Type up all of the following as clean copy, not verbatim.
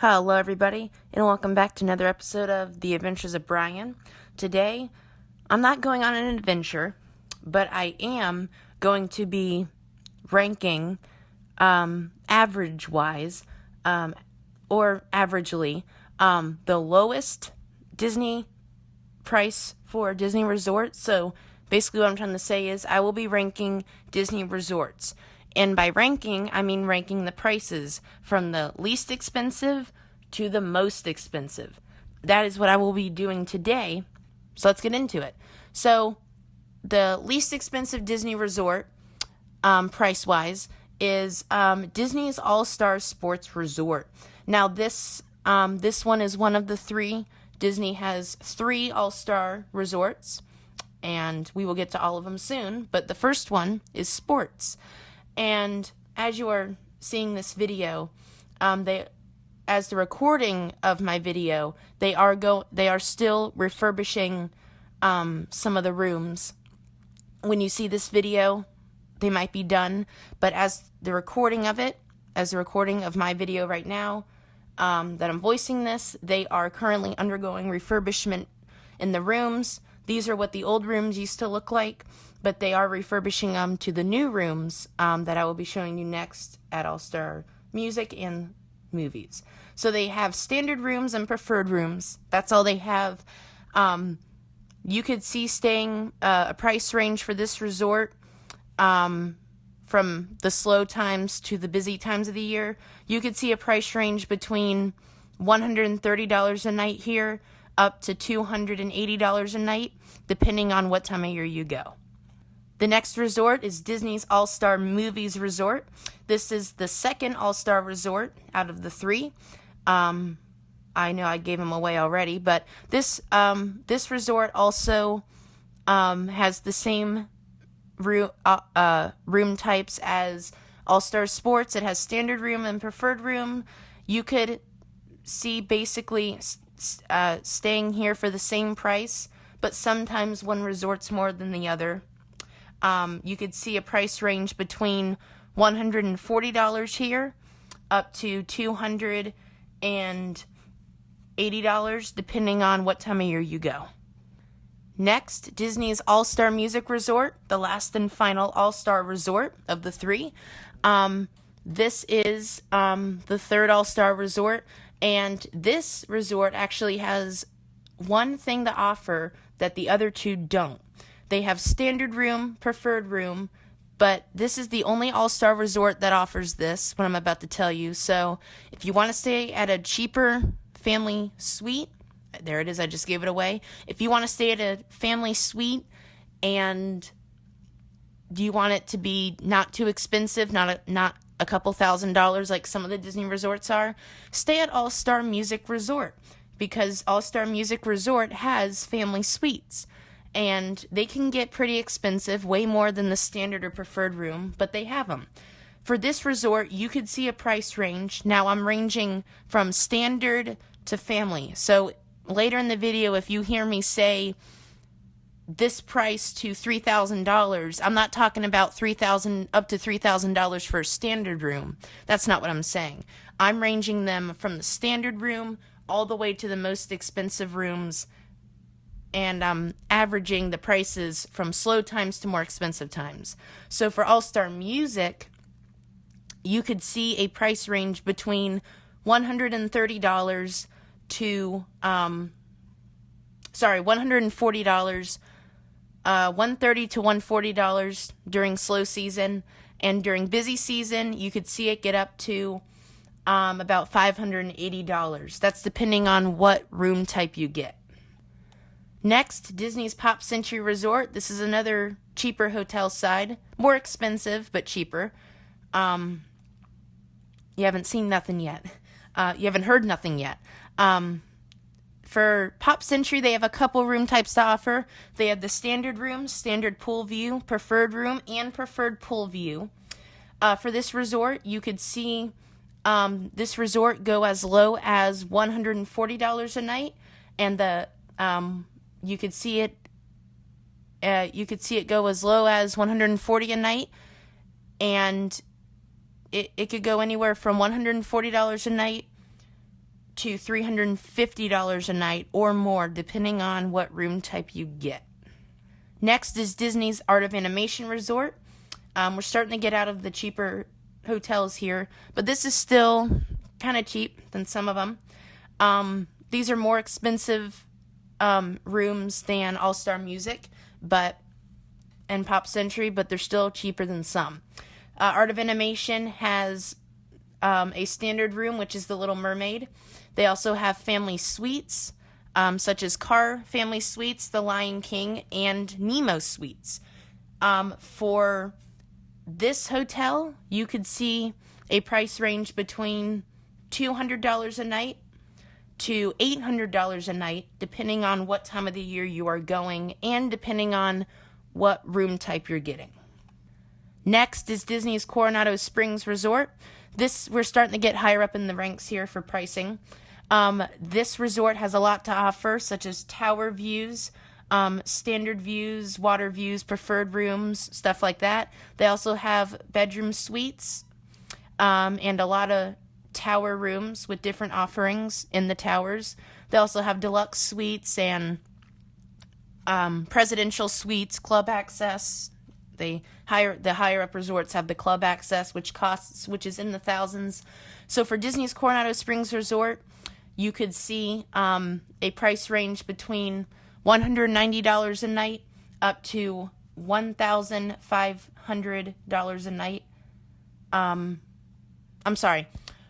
Hello everybody, and welcome back to another episode of The Adventures of Brian. Today, I'm not going on an adventure, but I am going to be ranking, average-wise, or averagely, the lowest Disney price for Disney resorts. So basically what I'm trying to say is I will be ranking Disney resorts. And by ranking, I mean ranking the prices from the least expensive to the most expensive. That is what I will be doing today. So let's get into it. So the least expensive Disney resort, price-wise, is Disney's AllStar Sports Resort. Now this one is one of the three. Disney has 3 AllStar resorts, and we will get to all of them soon. But the first one is sports. And as you are seeing this video, as the recording of my video, they are still refurbishing some of the rooms. When you see this video, they might be done, but as the recording of my video right now, that I'm voicing this, they are currently undergoing refurbishment in the rooms. These are what the old rooms used to look like, but they are refurbishing them to the new rooms that I will be showing you next at AllStar Music and Movies. So they have standard rooms and preferred rooms. That's all they have. You could see staying a price range for this resort from the slow times to the busy times of the year. You could see a price range between $130 a night here up to $280 a night, depending on what time of year you go. The next resort is Disney's AllStar Movies Resort. This is the second AllStar resort out of the 3. I know I gave them away already, but this resort also has the same room types as AllStar Sports. It has standard room and preferred room. You could see basically staying here for the same price, but sometimes one resort's more than the other. You could see a price range between $140 here up to $280, depending on what time of year you go. Next, Disney's AllStar Music Resort, the last and final AllStar resort of the 3. This is the third AllStar resort, and this resort actually has one thing to offer that the other 2 don't. They have standard room, preferred room, but this is the only AllStar resort that offers this, what I'm about to tell you. So if you want to stay at a cheaper family suite, there it is, I just gave it away. If you want to stay at a family suite and you want it to be not too expensive, not a couple $1,000s like some of the Disney resorts are, stay at AllStar Music Resort, because AllStar Music Resort has family suites. And they can get pretty expensive, way more than the standard or preferred room, but they have them. For this resort, you could see a price range. Now, I'm ranging from standard to family. So later in the video, if you hear me say this price to $3,000, I'm not talking about $3,000 up to $3,000 for a standard room. That's not what I'm saying. I'm ranging them from the standard room all the way to the most expensive rooms, and I'm averaging the prices from slow times to more expensive times. So for AllStar Music, you could see a price range between $140 to $130, $130 to $140 during slow season, and during busy season, you could see it get up to about $580. That's depending on what room type you get. Next, Disney's Pop Century Resort. This is another cheaper hotel side. More expensive, but cheaper. You haven't seen nothing yet. You haven't heard nothing yet. For Pop Century, they have a couple room types to offer. They have the standard room, standard pool view, preferred room, and preferred pool view. For this resort, you could see this resort go as low as $140 a night, and you could see it go as low as $140 a night, and it could go anywhere from $140 a night to $350 a night or more, depending on what room type you get. Next is Disney's Art of Animation Resort. We're starting to get out of the cheaper hotels here, but this is still kind of cheap than some of them. These are more expensive rooms than AllStar Music, and Pop Century, but they're still cheaper than some. Art of Animation has a standard room, which is the Little Mermaid. They also have family suites, such as Car Family Suites, The Lion King, and Nemo Suites. For this hotel, you could see a price range between $200 a night to $800 a night, depending on what time of the year you are going and depending on what room type you're getting. Next is Disney's Coronado Springs Resort. We're starting to get higher up in the ranks here for pricing. This resort has a lot to offer, such as tower views, standard views, water views, preferred rooms, stuff like that. They also have bedroom suites, and a lot of tower rooms with different offerings in the towers. They also have deluxe suites and presidential suites, club access. The higher up resorts have the club access, which is in the thousands. So for Disney's Coronado Springs Resort, you could see a price range between $190 a night up to $1,500 a night. I'm sorry,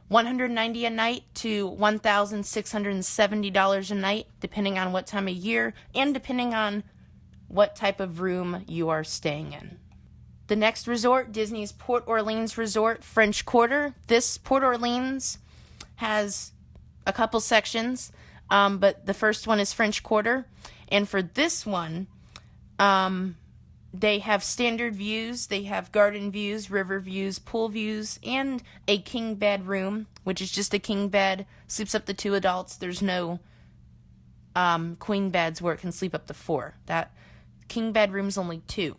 $190 a night to $1,670 a night, depending on what time of year and depending on what type of room you are staying in. The next resort, Disney's Port Orleans Resort, French Quarter. This Port Orleans has a couple sections, but the first one is French Quarter. And for this one, they have standard views, they have garden views, river views, pool views, and a king bed room, which is just a king bed, sleeps up to 2 adults. There's no queen beds where it can sleep up to 4. That king bed room's only 2.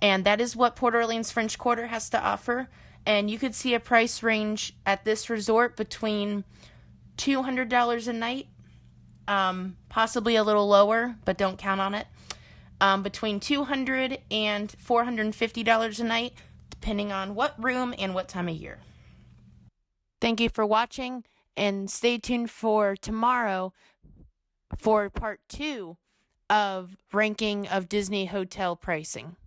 And that is what Port Orleans French Quarter has to offer. And you could see a price range at this resort between $200 a night, possibly a little lower, but don't count on it, between $200 and $450 a night, depending on what room and what time of year. Thank you for watching, and stay tuned for tomorrow for part 2 of ranking of Disney hotel pricing.